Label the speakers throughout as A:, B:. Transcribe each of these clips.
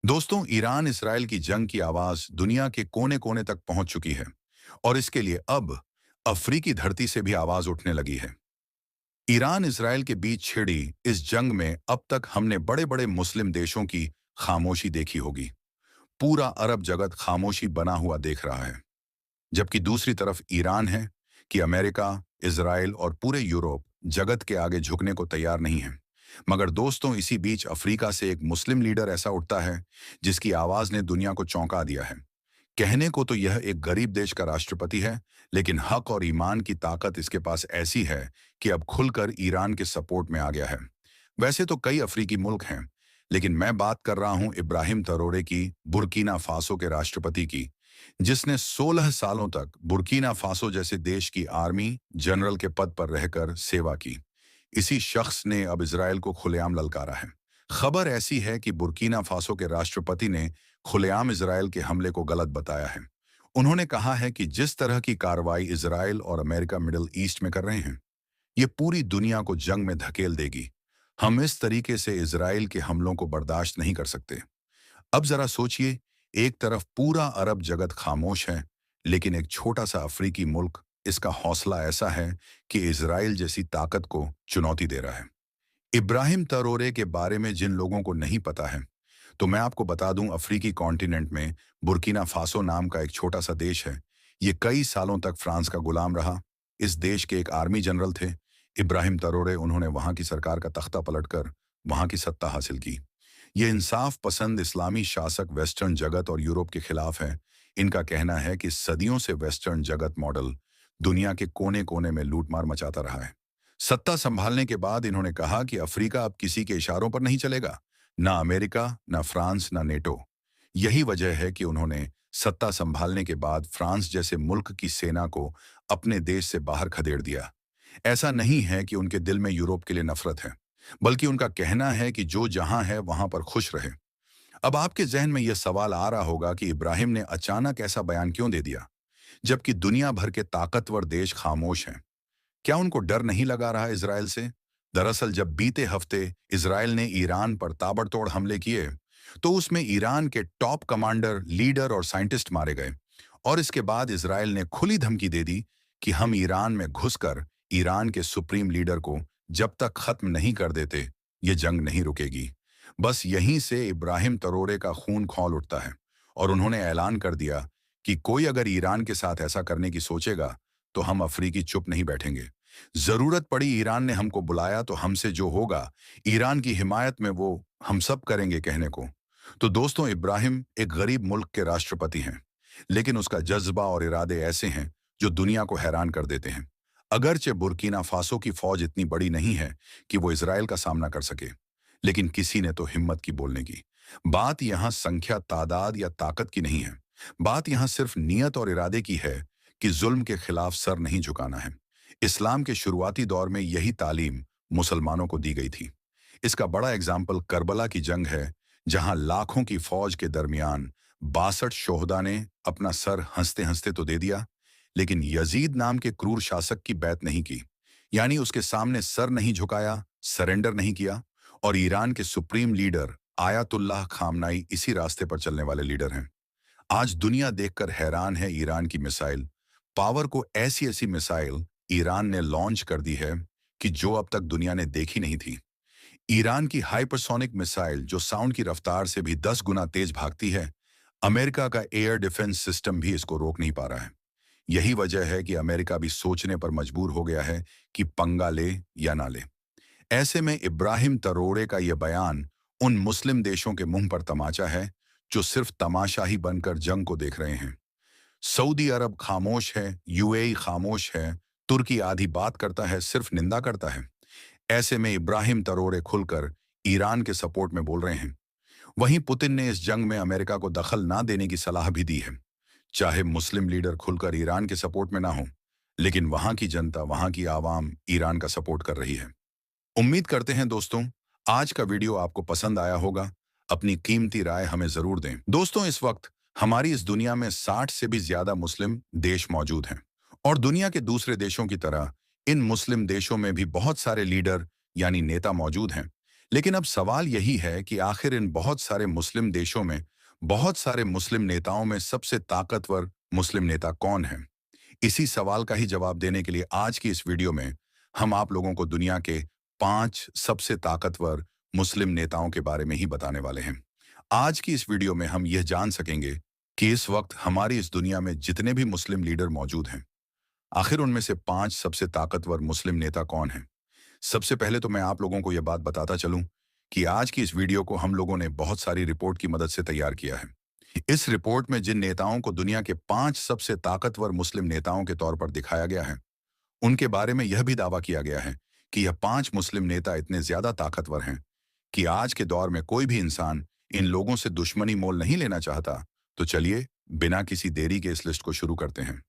A: दोस्तों, Iran Israel की जंग की आवाज दुनिया के कोने कोने तक पहुंच चुकी है और इसके लिए अब अफ्रीकी धरती से भी आवाज उठने लगी है। ईरान इसराइल के बीच छिड़ी इस जंग में अब तक हमने बड़े बड़े मुस्लिम देशों की खामोशी देखी होगी। पूरा अरब जगत खामोशी बना हुआ देख रहा है, जबकि दूसरी तरफ ईरान है कि अमेरिका, इसराइल और पूरे यूरोप जगत के आगे झुकने को तैयार नहीं है। मगर दोस्तों, इसी बीच अफ्रीका से एक मुस्लिम लीडर ऐसा उठता है जिसकी आवाज ने दुनिया को चौंका दिया है। कहने को तो यह एक गरीब देश का राष्ट्रपति है, लेकिन हक और ईमान की ताकत इसके पास ऐसी है कि अब खुलकर ईरान के सपोर्ट में आ गया है। वैसे तो कई अफ्रीकी मुल्क हैं, लेकिन मैं बात कर रहा हूं इब्राहिम तरोरे की, बुर्किना फासो के राष्ट्रपति की, जिसने 16 सालों तक बुर्किना फासो जैसे देश की आर्मी जनरल के पद पर रहकर सेवा की। इसी शख्स ने अब इजरायल को खुलेआम ललकारा है। खबर ऐसी है कि बुर्किना फासो के राष्ट्रपति ने खुलेआम इजरायल के हमले को गलत बताया है। उन्होंने कहा है कि जिस तरह की कार्रवाई इजरायल और अमेरिका मिडिल ईस्ट में कर रहे हैं, ये पूरी दुनिया को जंग में धकेल देगी। हम इस तरीके से इजरायल के हमलों को बर्दाश्त नहीं कर सकते। अब जरा सोचिए, एक तरफ पूरा अरब जगत खामोश है, लेकिन एक छोटा सा अफ्रीकी मुल्क, इसका हौसला ऐसा है कि इजराइल जैसी ताकत को चुनौती दे रहा है। इब्राहिम तरोरे के बारे में जिन लोगों को नहीं पता है, तो मैं आपको बता दूं, अफ्रीकी कॉन्टिनेंट में बुर्किना फासो नाम का एक छोटा सा देश है। ये कई सालों तक फ्रांस का गुलाम रहा। इस देश के एक आर्मी जनरल थे इब्राहिम तरोरे। उन्होंने वहां की सरकार का तख्ता पलटकर वहां की सत्ता हासिल की। ये इंसाफ पसंद इस्लामी शासक वेस्टर्न जगत और यूरोप के खिलाफ है। इनका कहना है कि सदियों से वेस्टर्न जगत मॉडल दुनिया के कोने कोने में लूटमार मचाता रहा है। सत्ता संभालने के बाद इन्होंने कहा कि अफ्रीका अब किसी के इशारों पर नहीं चलेगा, ना अमेरिका, ना फ्रांस, ना नेटो। यही वजह है कि उन्होंने सत्ता संभालने के बाद फ्रांस जैसे मुल्क की सेना को अपने देश से बाहर खदेड़ दिया। ऐसा नहीं है कि उनके दिल में यूरोप के लिए नफरत है, बल्कि उनका कहना है कि जो जहां है वहां पर खुश रहे। अब आपके जहन में यह सवाल आ रहा होगा कि इब्राहिम ने अचानक ऐसा बयान क्यों दे दिया, जबकि दुनिया भर के ताकतवर देश खामोश हैं। क्या उनको डर नहीं लगा रहा इजराइल से? दरअसल जब बीते हफ्ते इजराइल ने ईरान पर ताबड़तोड़ हमले किए, तो उसमें ईरान के टॉप कमांडर, लीडर और साइंटिस्ट मारे गए। और इसके बाद इजराइल ने खुली धमकी दे दी कि हम ईरान में घुसकर ईरान के सुप्रीम लीडर को जब तक खत्म नहीं कर देते, ये जंग नहीं रुकेगी। बस यहीं से इब्राहिम तरोरे का खून खौल उठता है और उन्होंने ऐलान कर दिया कि कोई अगर ईरान के साथ ऐसा करने की सोचेगा, तो हम अफ्रीकी चुप नहीं बैठेंगे। जरूरत पड़ी, ईरान ने हमको बुलाया तो हमसे जो होगा, ईरान की हिमायत में वो हम सब करेंगे कहने को। तो दोस्तों, इब्राहिम एक गरीब मुल्क के राष्ट्रपति हैं, लेकिन उसका जज्बा और इरादे ऐसे हैं जो दुनिया को हैरान कर देते हैं। अगरचे बुर्किना फासो की फौज इतनी बड़ी नहीं है कि वो इजराइल का सामना कर सके, लेकिन किसी ने तो हिम्मत की बोलने की। बात यहां संख्या, तादाद या ताकत की नहीं है। बात यहां सिर्फ नियत और इरादे की है कि जुल्म के खिलाफ सर नहीं झुकाना है। इस्लाम के शुरुआती दौर में यही तालीम मुसलमानों को दी गई थी। इसका बड़ा एग्जाम्पल करबला की जंग है, जहां लाखों की फौज के दरमियान 62 शोहदा ने अपना सर हंसते हंसते तो दे दिया, लेकिन यजीद नाम के क्रूर शासक की बैत नहीं की। यानी उसके सामने सर नहीं झुकाया, सरेंडर नहीं किया। और ईरान के सुप्रीम लीडर आयतुल्लाह खामनाई इसी रास्ते पर चलने वाले लीडर हैं। आज दुनिया देखकर हैरान है ईरान की मिसाइल पावर को। ऐसी ऐसी मिसाइल ईरान ने लॉन्च कर दी है कि जो अब तक दुनिया ने देखी नहीं थी। ईरान की हाइपरसोनिक मिसाइल जो साउंड की रफ्तार से भी 10 गुना तेज भागती है, अमेरिका का एयर डिफेंस सिस्टम भी इसको रोक नहीं पा रहा है। यही वजह है कि अमेरिका भी सोचने पर मजबूर हो गया है कि पंगा ले या ना ले। ऐसे में इब्राहिम तरोरे का यह बयान उन मुस्लिम देशों के मुंह पर तमाचा है जो सिर्फ तमाशा ही बनकर जंग को देख रहे हैं। सऊदी अरब खामोश है, यूएई खामोश है, तुर्की आधी बात करता है, सिर्फ निंदा करता है। ऐसे में इब्राहिम तरोरे खुलकर ईरान के सपोर्ट में बोल रहे हैं। वहीं पुतिन ने इस जंग में अमेरिका को दखल ना देने की सलाह भी दी है। चाहे मुस्लिम लीडर खुलकर ईरान के सपोर्ट में ना हो, लेकिन वहां की जनता, वहां की आवाम ईरान का सपोर्ट कर रही है। उम्मीद करते हैं दोस्तों, आज का वीडियो आपको पसंद आया होगा। अपनी कीमती राय हमें जरूर दें। दोस्तों, इस वक्त हमारी इस दुनिया में 60 से भी ज्यादा मुस्लिम देश मौजूद हैं और दुनिया के दूसरे देशों की तरह इन मुस्लिम देशों में भी बहुत सारे लीडर यानी नेता मौजूद हैं। लेकिन अब सवाल यही है कि आखिर इन बहुत सारे मुस्लिम देशों में, बहुत सारे मुस्लिम नेताओं में सबसे ताकतवर मुस्लिम नेता कौन है? इसी सवाल का ही जवाब देने के लिए आज की इस वीडियो में हम आप लोगों को दुनिया के 5 सबसे ताकतवर मुस्लिम नेताओं के बारे में ही बताने वाले हैं। आज की इस वीडियो में हम यह जान सकेंगे कि इस वक्त हमारी इस दुनिया में जितने भी मुस्लिम लीडर मौजूद हैं, आखिर उनमें से 5 सबसे ताकतवर मुस्लिम नेता कौन हैं। सबसे पहले तो मैं आप लोगों को यह बात बताता चलूं कि आज की इस वीडियो को हम लोगों ने बहुत सारी रिपोर्ट की मदद से तैयार किया है। इस रिपोर्ट में जिन नेताओं को दुनिया के 5 सबसे ताकतवर मुस्लिम नेताओं के तौर पर दिखाया गया है, उनके बारे में यह भी दावा किया गया है कि यह 5 मुस्लिम नेता इतने ज्यादा ताकतवर हैं कि आज के दौर में कोई भी इंसान इन लोगों से दुश्मनी मोल नहीं लेना चाहता। तो चलिए बिना किसी देरी के इस लिस्ट को शुरू करते हैं।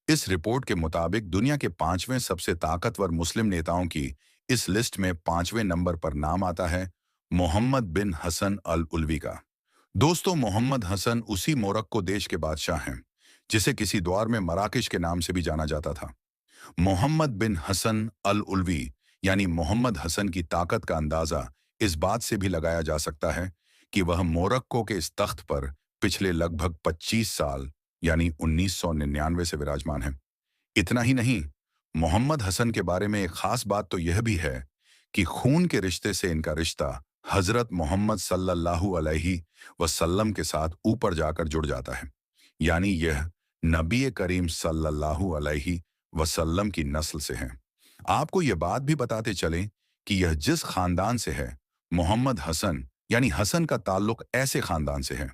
A: इस रिपोर्ट के मुताबिक दुनिया के 5वें सबसे ताकतवर मुस्लिम नेताओं की इस लिस्ट में 5वें नंबर पर नाम आता है मोहम्मद बिन हसन अल उलवी का। दोस्तों, मोहम्मद हसन उसी मोरक्को देश के बादशाह हैं जिसे किसी दौर में मराकिश के नाम से भी जाना जाता था। मोहम्मद बिन हसन अल उलवी यानी मोहम्मद हसन की ताकत का अंदाजा इस बात से भी लगाया जा सकता है कि वह मोरक्को के इस तख्त पर पिछले लगभग 25 साल यानी 1999 से विराजमान है। इतना ही नहीं, मोहम्मद हसन के बारे में एक खास बात तो यह भी है कि खून के रिश्ते से इनका रिश्ता हजरत मोहम्मद सल्लल्लाहु अलैहि वसल्लम के साथ ऊपर जाकर जुड़ जाता है। यानी यह नबी करीम सल्लल्लाहु अलैहि वसल्लम की नस्ल से है। आपको यह बात भी बताते चलें कि यह जिस खानदान से है, मोहम्मद हसन यानी हसन का ताल्लुक ऐसे खानदान से है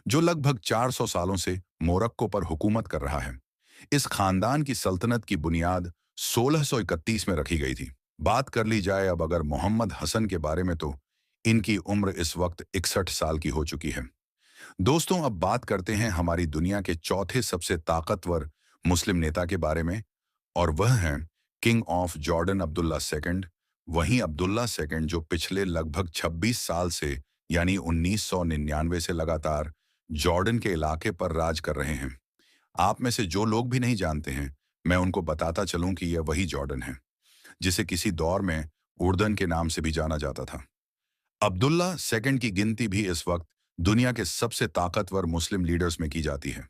A: जो लगभग 400 सालों से मोरक्को पर हुकूमत कर रहा है। इस खानदान की सल्तनत की बुनियाद 1631 में रखी गई थी। बात कर ली जाए अब अगर मोहम्मद हसन के बारे में, तो इनकी उम्र इस वक्त 61 साल की हो चुकी है। दोस्तों, अब बात करते हैं हमारी दुनिया के चौथे सबसे ताकतवर मुस्लिम नेता के बारे में, और वह हैं king of Jordan Abdullah second. वहीं अब्दुल्ला सेकंड जो पिछले लगभग 26 साल से यानी 1999 से लगातार जॉर्डन के इलाके पर राज कर रहे हैं। आप में से जो लोग भी नहीं जानते हैं, मैं उनको बताता चलूं कि यह वही जॉर्डन है जिसे किसी दौर में उर्दन के नाम से भी जाना जाता था। अब्दुल्ला सेकंड की गिनती भी इस वक्त दुनिया के सबसे ताकतवर मुस्लिम लीडर्स में की जाती है।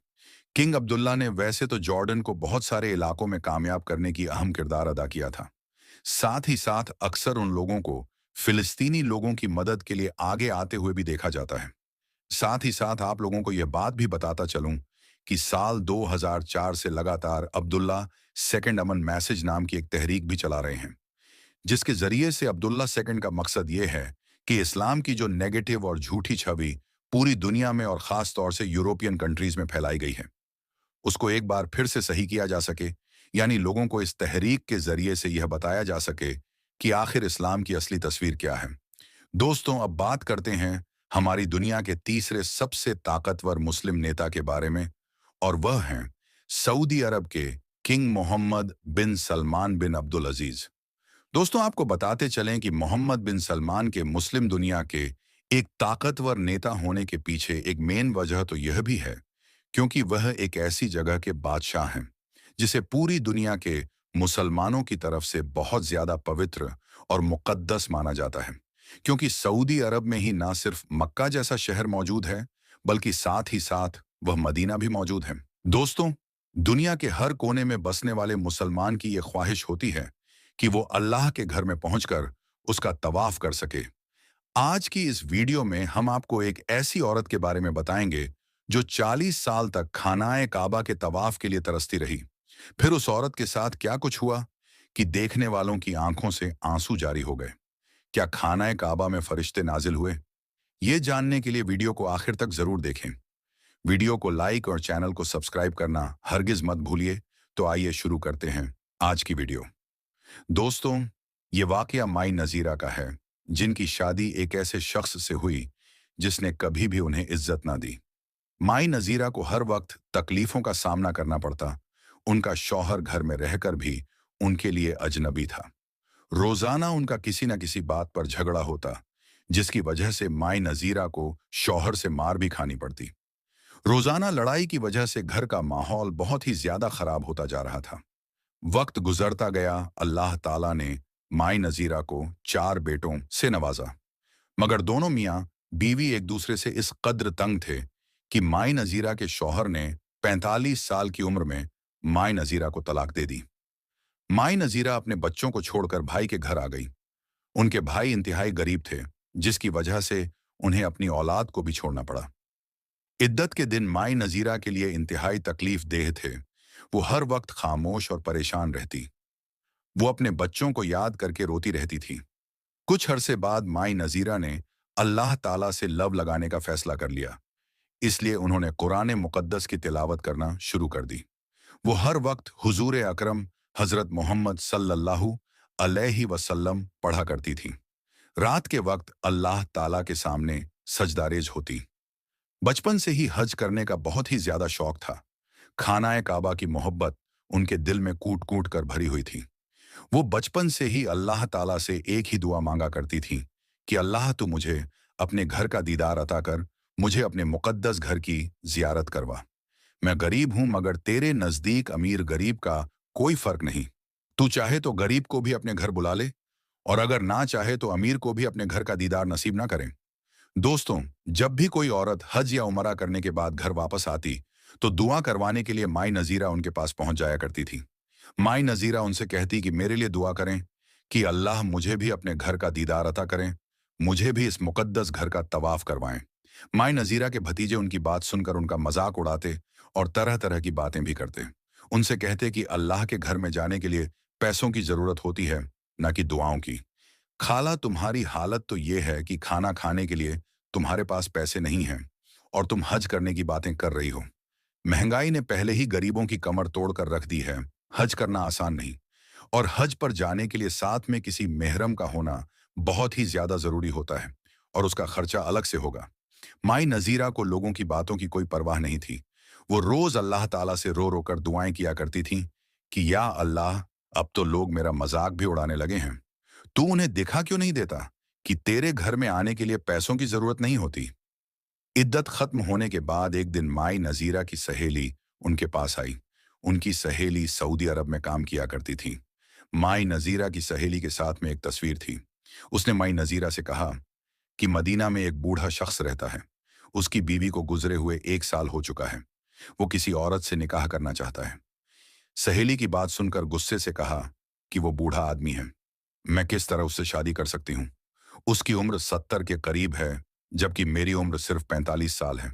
A: किंग अब्दुल्ला ने वैसे तो जॉर्डन को बहुत सारे इलाकों में कामयाब करने की अहम किरदार अदा किया था। साथ ही साथ अक्सर उन लोगों को फिलिस्तीनी लोगों की मदद के लिए आगे आते हुए भी देखा जाता है। साथ ही साथ आप लोगों को यह बात भी बताता चलूं कि साल 2004 से लगातार अब्दुल्ला सेकंड अमन मैसेज नाम की एक तहरीक भी चला रहे हैं, जिसके जरिए से अब्दुल्ला सेकंड का मकसद ये है कि इस्लाम की जो नेगेटिव और झूठी छवि पूरी दुनिया में और खास तौर से यूरोपियन कंट्रीज में फैलाई गई है, उसको एक बार फिर से सही किया जा सके। यानी लोगों को इस तहरीक के जरिए से यह बताया जा सके कि आखिर इस्लाम की असली तस्वीर क्या है। दोस्तों, अब बात करते हैं हमारी दुनिया के तीसरे सबसे ताकतवर मुस्लिम नेता के बारे में, और वह हैं सऊदी अरब के किंग मोहम्मद बिन सलमान बिन अब्दुल अजीज। दोस्तों, आपको बताते चलें कि मोहम्मद बिन सलमान के मुस्लिम दुनिया के एक ताकतवर नेता होने के पीछे एक मेन वजह तो यह भी है क्योंकि वह एक ऐसी जगह के बादशाह हैं जिसे पूरी दुनिया के मुसलमानों की तरफ से बहुत ज्यादा पवित्र और मुकद्दस माना जाता है। क्योंकि सऊदी अरब में ही ना सिर्फ मक्का जैसा शहर मौजूद है, बल्कि साथ ही साथ वह मदीना भी मौजूद है। दोस्तों, दुनिया के हर कोने में बसने वाले मुसलमान की यह ख्वाहिश होती है कि वो अल्लाह के घर में पहुंचकर उसका तवाफ कर सके। आज की इस वीडियो में हम आपको एक ऐसी औरत के बारे में बताएंगे जो 40 साल तक खानाए काबा के तवाफ के लिए तरसती रही। फिर उस औरत के साथ क्या कुछ हुआ कि देखने वालों की आंखों से आंसू जारी हो गए। क्या खानाए काबा में फरिश्ते नाजिल हुए? ये जानने के लिए वीडियो को आखिर तक जरूर देखें। वीडियो को लाइक और चैनल को सब्सक्राइब करना हरगिज मत भूलिए। तो आइए शुरू करते हैं आज की वीडियो। दोस्तों, ये वाकया माई नजीरा का है, जिनकी शादी एक ऐसे शख्स से हुई जिसने कभी भी उन्हें इज्जत ना दी। माई नजीरा को हर वक्त तकलीफों का सामना करना पड़ता। उनका शौहर घर में रहकर भी उनके लिए अजनबी था। रोजाना उनका किसी न किसी बात पर झगड़ा होता, जिसकी वजह से माई नजीरा को शौहर से मार भी खानी पड़ती। रोजाना लड़ाई की वजह से घर का माहौल बहुत ही ज्यादा खराब होता जा रहा था। वक्त गुजरता गया, अल्लाह ताला ने माई नजीरा को 4 बेटों से नवाजा। मगर दोनों मियाँ बीवी एक दूसरे से इस कद्र तंग थे कि माई नजीरा के शौहर ने 45 साल की उम्र में माई नजीरा को तलाक दे दी। माई नजीरा अपने बच्चों को छोड़कर भाई के घर आ गई। उनके भाई इंतहाई गरीब थे, जिसकी वजह से उन्हें अपनी औलाद को भी छोड़ना पड़ा। इद्दत के दिन माई नजीरा के लिए इंतहाई तकलीफ देह थे। वो हर वक्त खामोश और परेशान रहती। वो अपने बच्चों को याद करके रोती रहती थी। कुछ अरसे बाद माई नजीरा ने अल्लाह ताला से लव लगाने का फैसला कर लिया। इसलिए उन्होंने कुरान मुकद्दस की तिलावत करना शुरू कर दी। वो हर वक्त हुजूर अकरम हजरत मोहम्मद सल्लल्लाहु अलैहि वसल्लम पढ़ा करती थी। रात के वक्त अल्लाह ताला के सामने सजदारेज होती। बचपन से ही हज करने का बहुत ही ज्यादा शौक था। खानाए काबा की मोहब्बत उनके दिल में कूट कूट कर भरी हुई थी। वो बचपन से ही अल्लाह ताला से एक ही दुआ मांगा करती थी कि अल्लाह तू मुझे अपने घर का दीदार अता कर, मुझे अपने मुकद्दस घर की जियारत करवा। मैं गरीब हूं, मगर तेरे नजदीक अमीर गरीब का कोई फर्क नहीं। तू चाहे तो गरीब को भी अपने घर बुला ले, और अगर ना चाहे तो अमीर को भी अपने घर का दीदार नसीब ना करें। दोस्तों, जब भी कोई औरत हज या उमरा करने के बाद घर वापस आती, तो दुआ करवाने के लिए माई नजीरा उनके पास पहुंच जाया करती थी। माई नजीरा उनसे कहती कि मेरे लिए दुआ करें कि अल्लाह मुझे भी अपने घर का दीदार अता करें, मुझे भी इस मुकद्दस घर का तवाफ करवाएं। माई नजीरा के भतीजे उनकी बात सुनकर उनका मजाक उड़ाते और तरह तरह की बातें भी करते। उनसे कहते कि अल्लाह के घर में जाने के लिए पैसों की जरूरत होती है, न कि दुआओं की। खाला, तुम्हारी हालत तो ये है कि खाना खाने के लिए तुम्हारे पास पैसे नहीं हैं और तुम हज करने की बातें कर रही हो। महंगाई ने पहले ही गरीबों की कमर तोड़कर रख दी है। हज करना आसान नहीं, और हज पर जाने के लिए साथ में किसी मेहरम का होना बहुत ही ज्यादा जरूरी होता है, और उसका खर्चा अलग से होगा। माई नजीरा को लोगों की बातों की कोई परवाह नहीं थी। वो रोज अल्लाह ताला से रो रो कर दुआएं किया करती थीं कि या अल्लाह, अब तो लोग मेरा मजाक भी उड़ाने लगे हैं। तू उन्हें दिखा क्यों नहीं देता कि तेरे घर में आने के लिए पैसों की जरूरत नहीं होती। इद्दत खत्म होने के बाद एक दिन माई नजीरा की सहेली उनके पास आई। उनकी सहेली सऊदी अरब में काम किया करती थी। माई नजीरा की सहेली के साथ में एक तस्वीर थी। उसने माई नजीरा से कहा कि मदीना में एक बूढ़ा शख्स रहता है। उसकी बीवी को गुजरे हुए 1 साल हो चुका है। वो किसी औरत से निकाह करना चाहता है। सहेली की बात सुनकर गुस्से से कहा कि वो बूढ़ा आदमी है, मैं किस तरह उससे शादी कर सकती हूँ। उसकी उम्र 70 के करीब है, जबकि मेरी उम्र सिर्फ 45 साल है।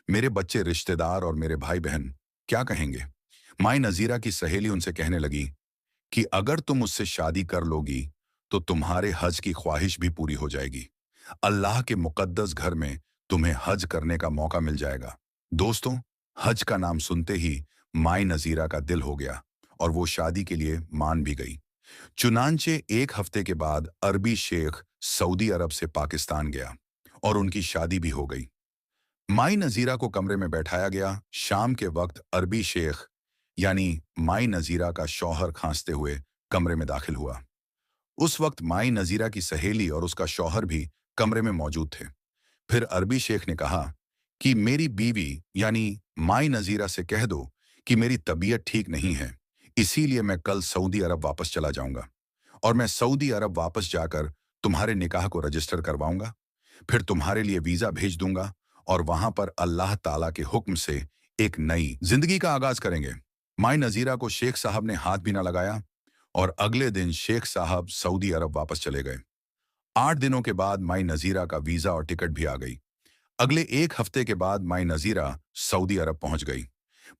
A: मेरे बच्चे, रिश्तेदार और मेरे भाई बहन क्या कहेंगे। माई नजीरा की सहेली उनसे कहने लगी कि अगर तुम उससे शादी कर लोगी तो तुम्हारे हज की ख्वाहिश भी पूरी हो जाएगी। अल्लाह के मुकद्दस घर में तुम्हें हज करने का मौका मिल जाएगा। दोस्तों, हज का नाम सुनते ही माई नजीरा का दिल हो गया और वो शादी के लिए मान भी गई। चुनांचे 1 हफ्ते के बाद अरबी शेख सऊदी अरब से पाकिस्तान गया और उनकी शादी भी हो गई। माई नजीरा को कमरे में बैठाया गया। शाम के वक्त अरबी शेख यानी माई नजीरा का शौहर खांसते हुए कमरे में दाखिल हुआ। उस वक्त माई नजीरा की सहेली और उसका शौहर भी कमरे में मौजूद थे। फिर अरबी शेख ने कहा कि मेरी बीवी यानी माई नजीरा से कह दो कि मेरी तबीयत ठीक नहीं है, इसीलिए मैं कल सऊदी अरब वापस चला जाऊंगा, और मैं सऊदी अरब वापस जाकर तुम्हारे निकाह को रजिस्टर करवाऊंगा। फिर तुम्हारे लिए वीजा भेज दूंगा और वहां पर अल्लाह ताला के हुक्म से एक नई जिंदगी का आगाज करेंगे। माई नजीरा को शेख साहब ने हाथ भी ना लगाया और अगले दिन शेख साहब सऊदी अरब वापस चले गए। 8 दिनों के बाद माई नजीरा का वीजा और टिकट भी आ गई। अगले 1 हफ्ते के बाद माई नजीरा सऊदी अरब पहुंच गई।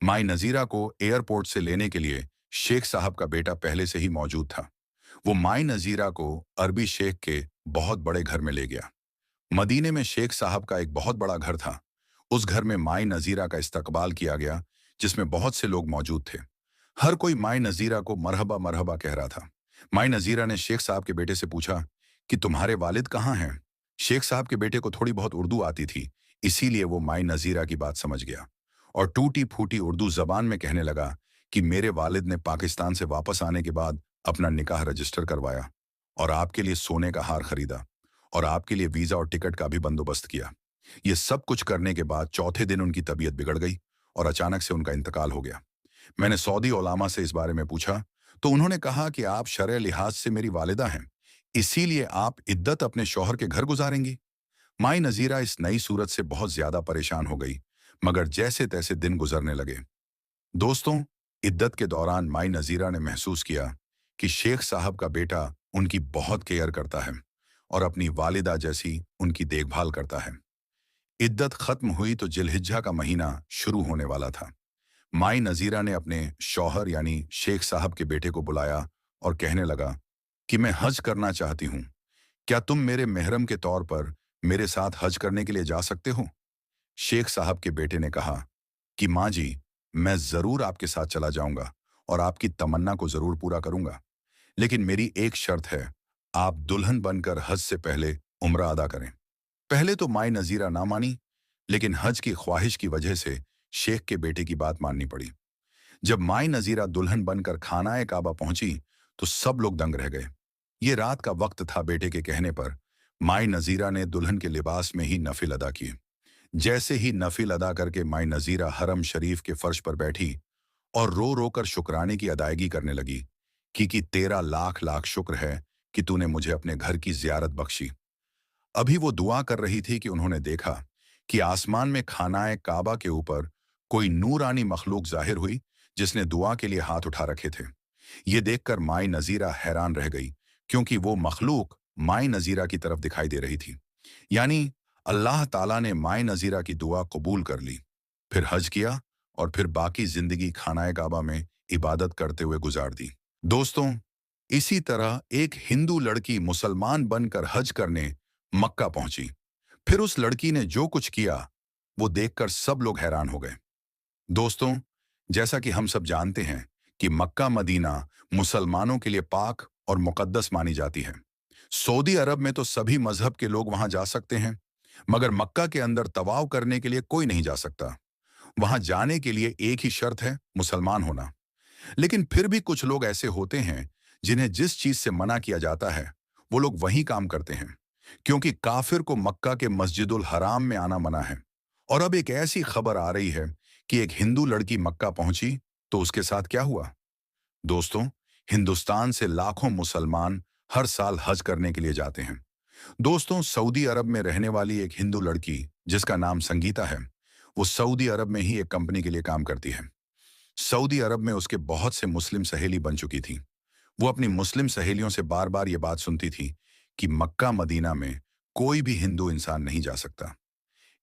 A: माई नजीरा को एयरपोर्ट से लेने के लिए शेख साहब का बेटा पहले से ही मौजूद था। वो माई नजीरा को अरबी शेख के बहुत बड़े घर में ले गया। मदीने में शेख साहब का एक बहुत बड़ा घर था। उस घर में माई नजीरा का इस्तकबाल किया गया, जिसमें बहुत से लोग मौजूद थे। हर कोई माई नजीरा को मरहबा मरहबा कह रहा था। माई नजीरा ने शेख साहब के बेटे से पूछा कि तुम्हारे वालिद कहाँ हैं। शेख साहब के बेटे को थोड़ी बहुत उर्दू आती थी, इसीलिए वो माई नजीरा की बात समझ गया और टूटी फूटी उर्दू जबान में कहने लगा कि मेरे वालिद ने पाकिस्तान से वापस आने के बाद अपना निकाह रजिस्टर करवाया और आपके लिए सोने का हार खरीदा और आपके लिए वीजा और टिकट का भी बंदोबस्त किया। ये सब कुछ करने के बाद चौथे दिन उनकी तबीयत बिगड़ गई और अचानक से उनका इंतकाल हो गया। मैंने सऊदी उलामा से इस बारे में पूछा तो उन्होंने कहा कि आप शरअ लिहाज से मेरी वालिदा हैं, इसीलिए आप इद्दत अपने शौहर के घर गुजारेंगी। माई नजीरा इस नई सूरत से बहुत ज्यादा परेशान हो गई, मगर जैसे तैसे दिन गुजरने लगे। दोस्तों, इद्दत के दौरान माई नजीरा ने महसूस किया कि शेख साहब का बेटा उनकी बहुत केयर करता है और अपनी वालिदा जैसी उनकी देखभाल करता है। इद्दत खत्म हुई तो जिलहिज्जा का महीना शुरू होने वाला था। माई नजीरा ने अपने शौहर यानी शेख साहब के बेटे को बुलाया और कहने लगा कि मैं हज करना चाहती हूँ। क्या तुम मेरे मेहरम के तौर पर मेरे साथ हज करने के लिए जा सकते हो? शेख साहब के बेटे ने कहा कि माँ जी, मैं जरूर आपके साथ चला जाऊंगा और आपकी तमन्ना को जरूर पूरा करूंगा। लेकिन मेरी एक शर्त है, आप दुल्हन बनकर हज से पहले उम्रा अदा करें। पहले तो माई नजीरा ना मानी, लेकिन हज की ख्वाहिश की वजह से शेख के बेटे की बात माननी पड़ी। जब माई नजीरा दुल्हन बनकर खानाए काबा पहुंची तो सब लोग दंग रह गए। ये रात का वक्त था। बेटे के कहने पर माई नजीरा ने दुल्हन के लिबास में ही नफिल अदा किए। जैसे ही नफिल अदा करके माई नजीरा हरम शरीफ के फर्श पर बैठी और रो रो कर शुक्राने की अदायगी करने लगी कि तेरा लाख लाख शुक्र है कि तूने मुझे अपने घर की जियारत बख्शी। अभी वो दुआ कर रही थी कि उन्होंने देखा कि आसमान में खानाए काबा के ऊपर कोई नूरानी मखलूक जाहिर हुई, जिसने दुआ के लिए हाथ उठा रखे थे। ये देखकर माई नजीरा हैरान रह गई, क्योंकि वो मखलूक माई नजीरा की तरफ दिखाई दे रही थी। यानी अल्लाह ताला ने माई नजीरा की दुआ कबूल कर ली, फिर हज किया और फिर बाकी जिंदगी खानाए काबा में इबादत करते हुए गुजार दी। दोस्तों, इसी तरह एक हिंदू लड़की मुसलमान बनकर हज करने मक्का पहुंची। फिर उस लड़की ने जो कुछ किया वो देखकर सब लोग हैरान हो गए। दोस्तों, जैसा कि हम सब जानते हैं कि मक्का मदीना मुसलमानों के लिए पाक और मुकद्दस मानी जाती है। सऊदी अरब में तो सभी मजहब के लोग वहां जा सकते हैं, मगर मक्का के अंदर तवाफ करने के लिए कोई नहीं जा सकता। वहां जाने के लिए एक ही शर्त है, मुसलमान होना। लेकिन फिर भी कुछ लोग ऐसे होते हैं जिन्हें जिस चीज से मना किया जाता है वो लोग वही काम करते हैं, क्योंकि काफिर को मक्का के मस्जिदुल हराम में आना मना है। और अब एक ऐसी खबर आ रही है कि एक हिंदू लड़की मक्का पहुंची तो उसके साथ क्या हुआ। दोस्तों, हिंदुस्तान से लाखों मुसलमान हर साल हज करने के लिए जाते हैं। दोस्तों, सऊदी अरब में रहने वाली एक हिंदू लड़की जिसका नाम संगीता है, वो सऊदी अरब में ही एक कंपनी के लिए काम करती है। सऊदी अरब में उसके बहुत से मुस्लिम सहेली बन चुकी थी। वो अपनी मुस्लिम सहेलियों से बार बार ये बात सुनती थी कि मक्का मदीना में कोई भी हिंदू इंसान नहीं जा सकता।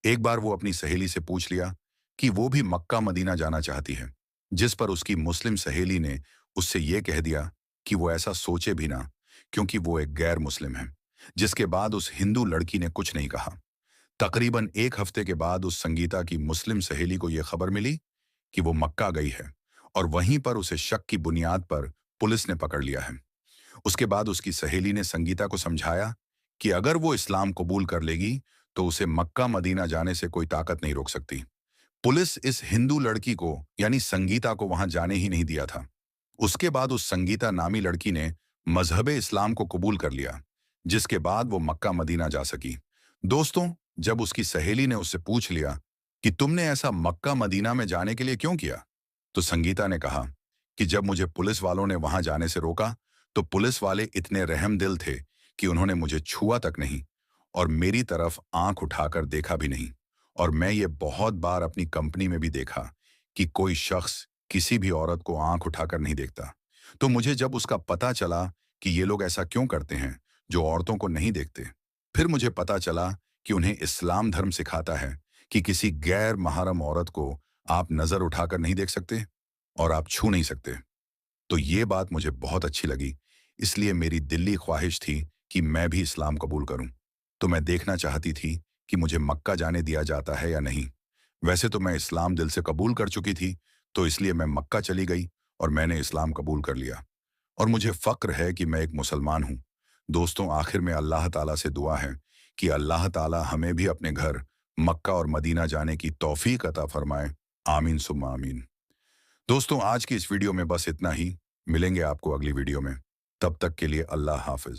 A: एक बार वो अपनी सहेली से पूछ लिया कि वो भी मक्का मदीना जाना चाहती है, जिस पर उसकी मुस्लिम सहेली ने उससे ये कह दिया कि वो ऐसा सोचे भी ना, क्योंकि वो एक गैर मुस्लिम है। जिसके बाद उस हिंदू लड़की ने कुछ नहीं कहा। तकरीबन एक हफ्ते के बाद उस संगीता की मुस्लिम सहेली को यह खबर मिली कि वो मक्का गई है और वहीं पर उसे शक की बुनियाद पर पुलिस ने पकड़ लिया है। उसके बाद उसकी सहेली ने संगीता को समझाया कि अगर वो इस्लाम कबूल कर लेगी तो उसे मक्का मदीना जाने से कोई ताकत नहीं रोक सकती। पुलिस इस हिंदू लड़की को यानी संगीता को वहां जाने ही नहीं दिया था। उसके बाद उस संगीता नामी लड़की ने मजहब इस्लाम को कबूल कर लिया, जिसके बाद वो मक्का मदीना जा सकी। दोस्तों, जब उसकी सहेली ने उससे पूछ लिया कि तुमने ऐसा मक्का मदीना में जाने के लिए क्यों किया, तो संगीता ने कहा कि जब मुझे पुलिस वालों ने वहां जाने से रोका तो पुलिस वाले इतने रहमदिल थे कि उन्होंने मुझे छुआ तक नहीं और मेरी तरफ आंख उठाकर देखा भी नहीं। और मैं ये बहुत बार अपनी कंपनी में भी देखा कि कोई शख्स किसी भी औरत को आंख उठाकर नहीं देखता। तो मुझे जब उसका पता चला कि ये लोग ऐसा क्यों करते हैं जो औरतों को नहीं देखते, फिर मुझे पता चला कि उन्हें इस्लाम धर्म सिखाता है कि किसी गैर महरम औरत को आप नजर उठाकर नहीं देख सकते और आप छू नहीं सकते। तो ये बात मुझे बहुत अच्छी लगी, इसलिए मेरी दिली ख्वाहिश थी कि मैं भी इस्लाम कबूल करूं। तो मैं देखना चाहती थी कि मुझे मक्का जाने दिया जाता है या नहीं। वैसे तो मैं इस्लाम दिल से कबूल कर चुकी थी, तो इसलिए मैं मक्का चली गई और मैंने इस्लाम कबूल कर लिया। और मुझे फ़क्र है कि मैं एक मुसलमान हूँ। दोस्तों, आखिर में अल्लाह ताला से दुआ है कि अल्लाह ताला हमें भी अपने घर मक्का और मदीना जाने की तौफीक अता फरमाए। आमीन सुम्मा आमीन। दोस्तों, आज की इस वीडियो में बस इतना ही। मिलेंगे आपको अगली वीडियो में। तब तक के लिए अल्लाह हाफिज।